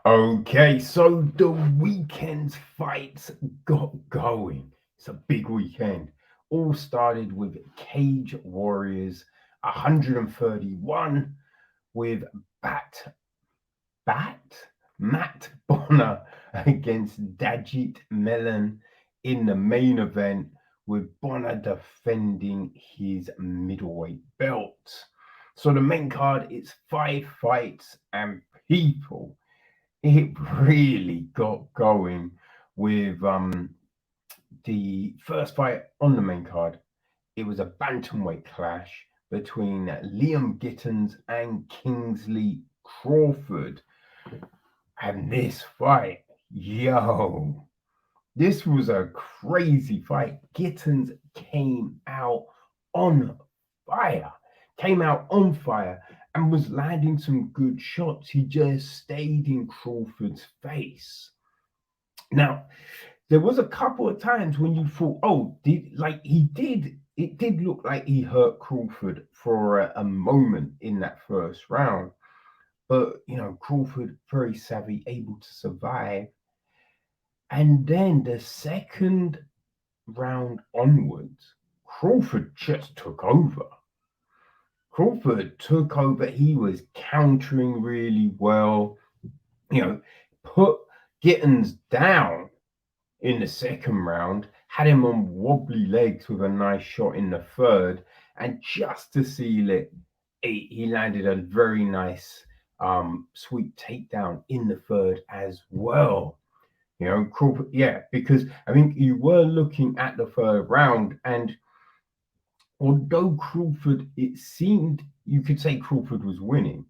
Okay, so the weekend's fights got going. It's a big weekend. All started with Cage Warriors 131 with Bat Bat Matt Bonner against Dagit Mélan in the main event, with Bonner defending his middleweight belt. So the main card is 5 fights, and people, it really got going with the first fight on the main card. It was a bantamweight clash between Liam Gittens and Kingsley Crawford. And this fight, yo, this was a crazy fight. Gittens on fire, came out on fire and was landing some good shots. He just stayed in Crawford's face. Now, there was a couple of times when you thought, oh, it did look like he hurt Crawford for a moment in that first round. But, Crawford, very savvy, able to survive. And then the second round onwards, Crawford just took over. Crawford took over. He was countering really well, put Gittens down in the second round, had him on wobbly legs with a nice shot in the third, and just to seal it, he landed a very nice sweet takedown in the third as well. Crawford, yeah, because I think you were looking at the third round, and although Crawford, it seemed you could say Crawford was winning,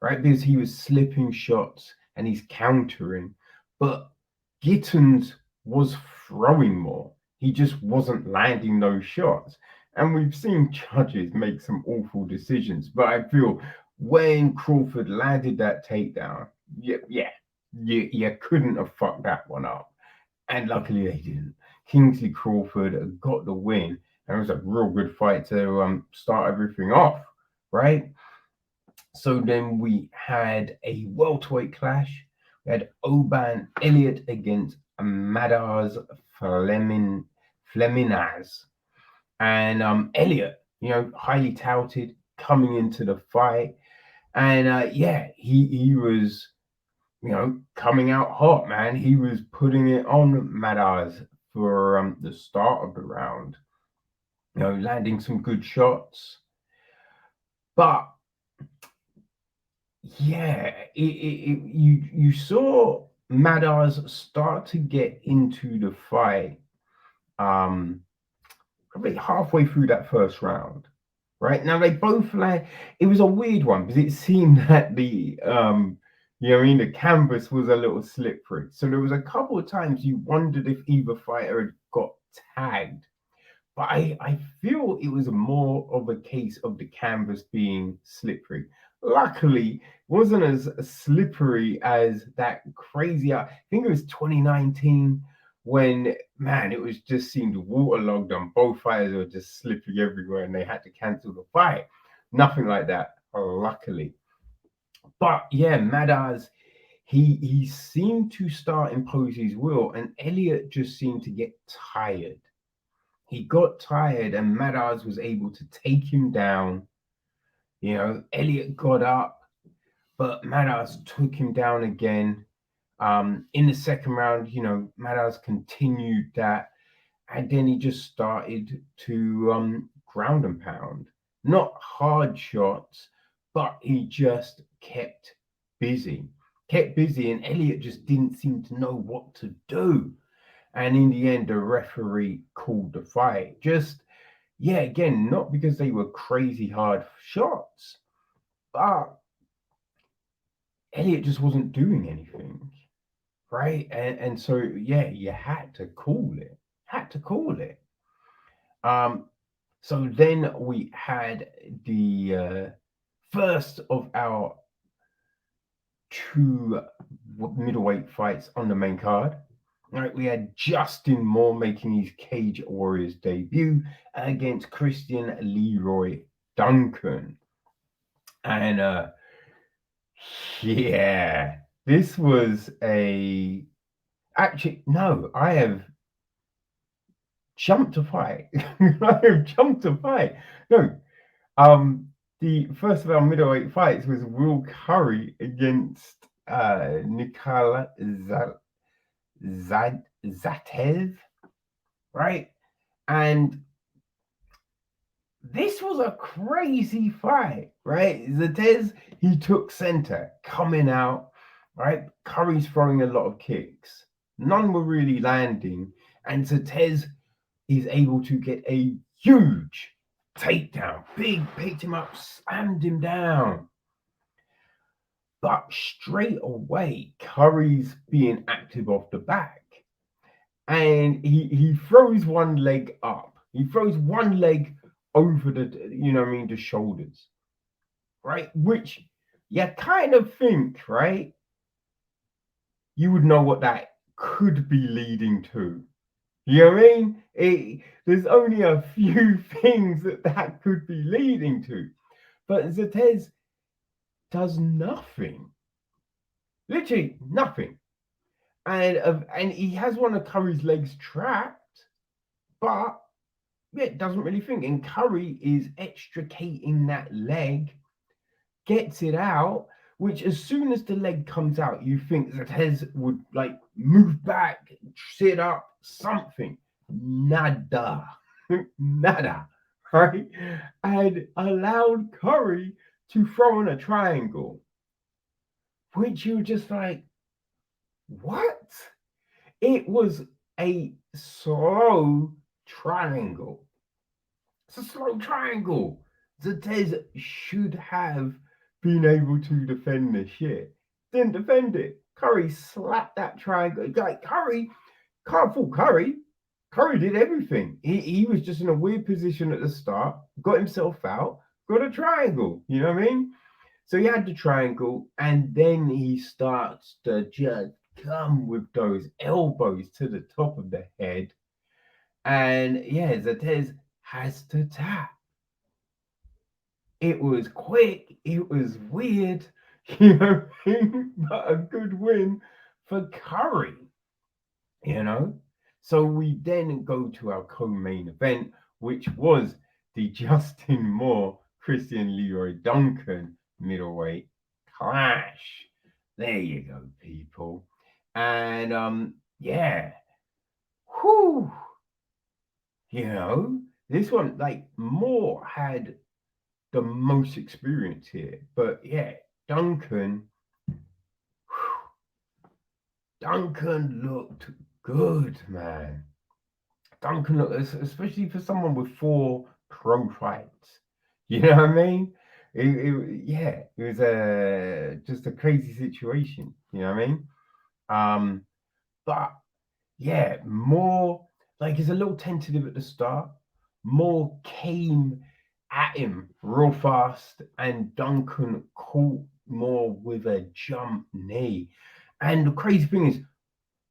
right? Because he was slipping shots and he's countering, but Gittens was throwing more. He just wasn't landing those shots. And we've seen judges make some awful decisions, but I feel when Crawford landed that takedown, you couldn't have fucked that one up. And luckily they didn't. Kingsley Crawford got the win, and it was a real good fight to start everything off, right? So then we had a welterweight clash. We had Auburn Elliott against Madars Fleminas. And Elliott, highly touted coming into the fight. And he was, coming out hot, man. He was putting it on Madars for the start of the round, landing some good shots. But yeah, you saw Madars start to get into the fight probably halfway through that first round. Right now, they both land. It was a weird one because it seemed that the canvas was a little slippery. So there was a couple of times you wondered if either fighter had got tagged. But I feel it was more of a case of the canvas being slippery. Luckily, it wasn't as slippery as that crazy. I think it was 2019 when, man, it was just seemed waterlogged and both fighters were just slipping everywhere and they had to cancel the fight. Nothing like that, luckily. But yeah, Madars, he seemed to start impose his will, and Elliott just seemed to get tired. He got tired, and Madars was able to take him down. Elliott got up, but Madars took him down again. In the second round, Madars continued that, and then he just started to ground and pound. Not hard shots, but he just kept busy. And Elliott just didn't seem to know what to do. And in the end, the referee called the fight. Just, again, not because they were crazy hard shots, but Elliott just wasn't doing anything, right? And so, you had to call it. So then we had the first of our two middleweight fights on the main card. Right, we had Justin Moore making his Cage Warriors debut against Christian Leroy Duncan. And This was actually, no, I have jumped a fight. I have jumped a fight. No, the first of our middleweight fights was Will Currie against Nikola Zatev, right? And this was a crazy fight, right? Zatez, he took center, coming out, right? Curry's throwing a lot of kicks. None were really landing. And Zatez is able to get a huge takedown. Big, picked him up, slammed him down. But straight away, Curry's being active off the back. And he throws one leg up. He throws one leg over the, the shoulders, right? Which you kind of think, right? You would know what that could be leading to. You know what I mean? There's only a few things that could be leading to. But Zatez does nothing. Literally nothing. And he has one of Curry's legs trapped, but it doesn't really think. And Curry is extricating that leg, gets it out, which as soon as the leg comes out, you think Zatez would like move back, sit up, something. Nada. Nada. Right? And allowed Curry to throw in a triangle. Which you were just like, what? It was a slow triangle. It's a slow triangle. Zatez should have been able to defend this shit. Didn't defend it. Curry slapped that triangle. Like Curry, can't fool Curry. Curry did everything. He was just in a weird position at the start, got himself out, got a triangle. You know what I mean? So he had the triangle, and then he starts to just come with those elbows to the top of the head. And yeah, Zatez has to tap. It was quick, it was weird, you know, but a good win for Curry, you know. So we then go to our co-main event, which was the Justin Moore, Christian Leroy Duncan middleweight clash. There you go, people. And yeah, whew, you know, this one, like, Moore had the most experience here. But yeah, Duncan looked good, man. Duncan looked, especially for someone with 4 pro fights. You know what I mean? It was just a crazy situation. You know what I mean? But yeah, Moore, like, he's a little tentative at the start. Moore came at him real fast, and Duncan caught Moore with a jump knee. And the crazy thing is,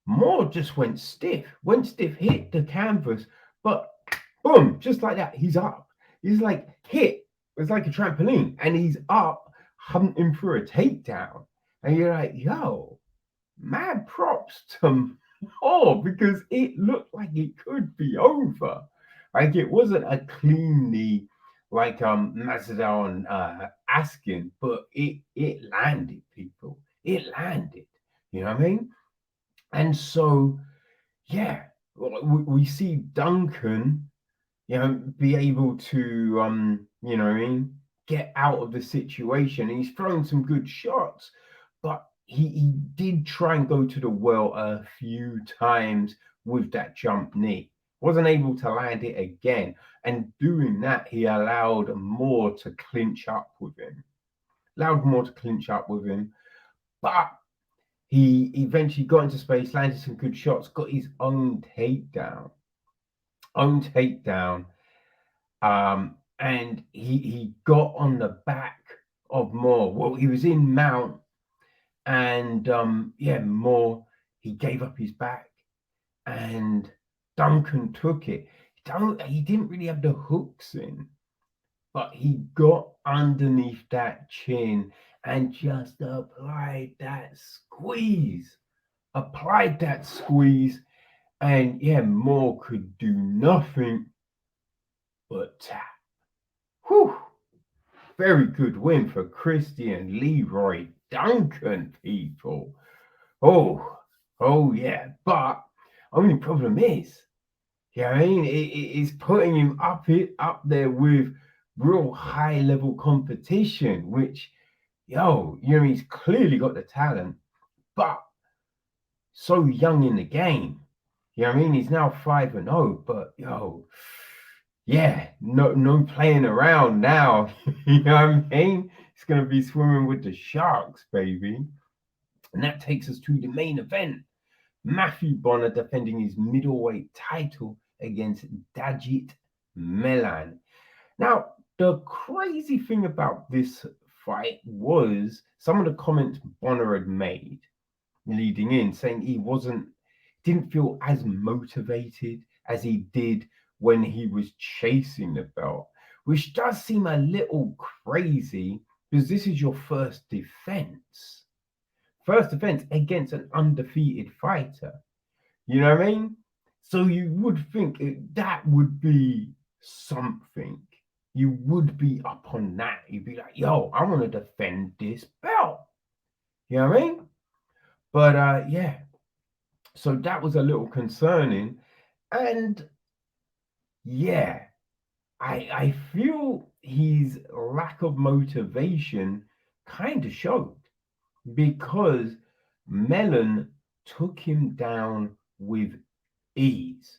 Moore just went stiff, hit the canvas, but boom, just like that, he's up. He's like hit. It's like a trampoline, and he's up, hunting for a takedown. And you're like, yo, mad props to Moore, because it looked like it could be over. Like, it wasn't a clean knee like Macedon asking, but it landed, people. It landed. You know what I mean? And so, yeah, we see Duncan, you know, be able to you know what I mean, get out of the situation. And he's throwing some good shots, but he did try and go to the well a few times with that jump knee. Wasn't able to land it again. And doing that, he allowed Moore to clinch up with him. But he eventually got into space, landed some good shots, got his own takedown. And he got on the back of Moore. Well, he was in mount, and yeah, Moore, he gave up his back, and Duncan took it. He didn't really have the hooks in, but he got underneath that chin and just applied that squeeze. Applied that squeeze, and yeah, Moore could do nothing but tap. Whew! Very good win for Christian Leroy Duncan, people. Oh yeah. But only problem is, yeah, I mean, it's putting him up there with real high level competition, which, he's clearly got the talent, but so young in the game. You know what I mean? He's now 5-0, but yeah, no playing around now. You know what I mean? He's gonna be swimming with the sharks, baby. And that takes us to the main event. Matthew Bonner defending his middleweight title against Djati Mélan. Now, the crazy thing about this fight was some of the comments Bonner had made leading in, saying he didn't feel as motivated as he did when he was chasing the belt, which does seem a little crazy because this is your first defense. First defense against an undefeated fighter. You know what I mean? So you would think that would be something. You would be up on that. You'd be like, yo, I want to defend this belt. You know what I mean? But yeah, so that was a little concerning. And yeah, I feel his lack of motivation kind of showed because Melan took him down with ease,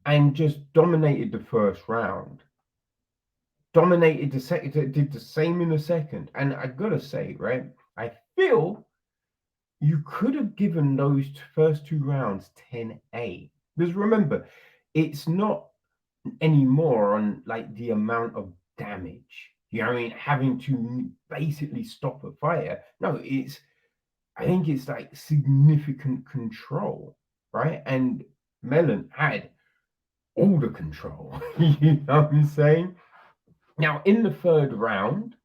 and just dominated the first round. Dominated the second, did the same in the second. And I gotta say, right, I feel you could have given those first 2 rounds 10-8. Because remember, it's not anymore on like the amount of damage. You know what I mean? Having to basically stop a fighter. No, I think it's like significant control, right? And Melan had all the control. You know what I'm saying? Now, in the third round,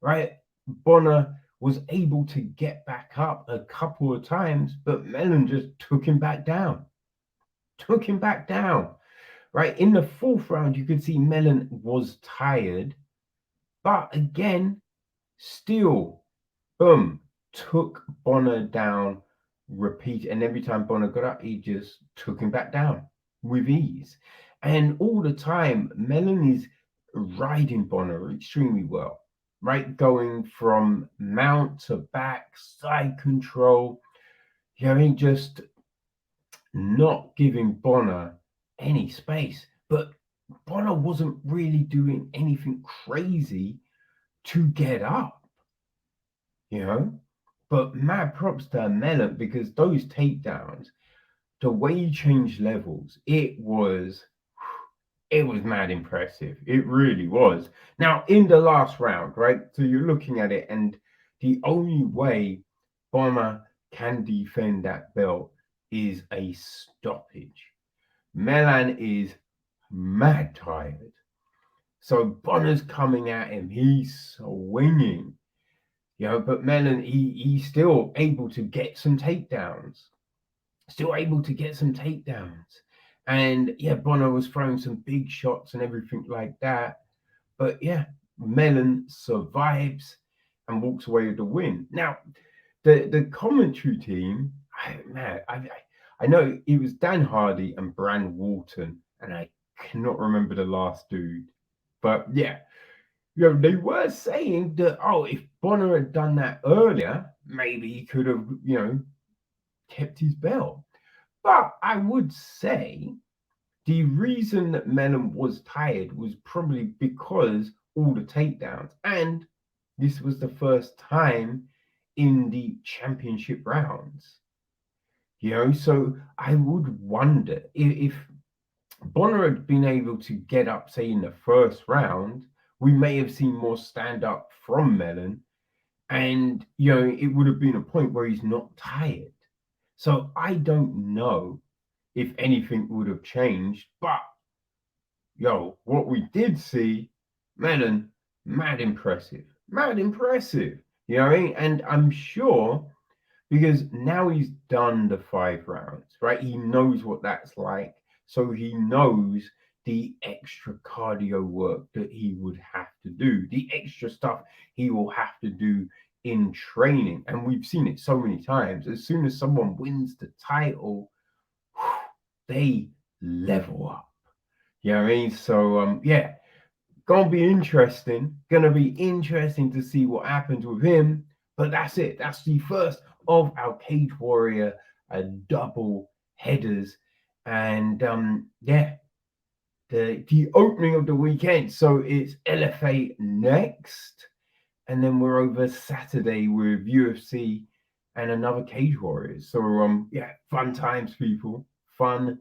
right, Bonner was able to get back up a couple of times, but Melan just took him back down. Right, in the fourth round, you could see Melan was tired, but again, still, boom, took Bonner down, repeat, and every time Bonner got up, he just took him back down with ease. And all the time, Melan is riding Bonner extremely well, right? Going from mount to back, side control, just not giving Bonner any space. But Bonner wasn't really doing anything crazy to get up, But mad props to Melan because those takedowns, the way he changed levels, it was mad impressive. It really was. Now, in the last round, right? So you're looking at it, and the only way Bonner can defend that belt is a stoppage. Melan is mad tired. So Bonner's coming at him. He's swinging. But Melan, he's still able to get some takedowns. And yeah, Bonner was throwing some big shots and everything like that. But yeah, Melan survives and walks away with the win. Now, the commentary team, I know it was Dan Hardy and Brand Walton, and I cannot remember the last dude. But yeah, they were saying that, if Bonner had done that earlier, maybe he could have, kept his belt. But I would say the reason that Melan was tired was probably because all the takedowns. And this was the first time in the championship rounds. So I would wonder if Bonner had been able to get up, say, in the first round, we may have seen more stand up from Melan. And, it would have been a point where he's not tired. So I don't know if anything would have changed, but what we did see, Melan, mad impressive. mad impressive. You know what I mean? And I'm sure because now he's done the 5 rounds, right? He knows what that's like. So he knows the extra cardio work that he would have to do, the extra stuff he will have to do in training. And we've seen it so many times. As soon as someone wins the title, they level up. You know what I mean? So yeah, gonna be interesting. Gonna be interesting to see what happens with him. But that's it. That's the first of our Cage Warrior double headers, and yeah, the opening of the weekend. So it's LFA next, and then we're over Saturday with UFC and another Cage Warriors. So yeah, fun times, people. Fun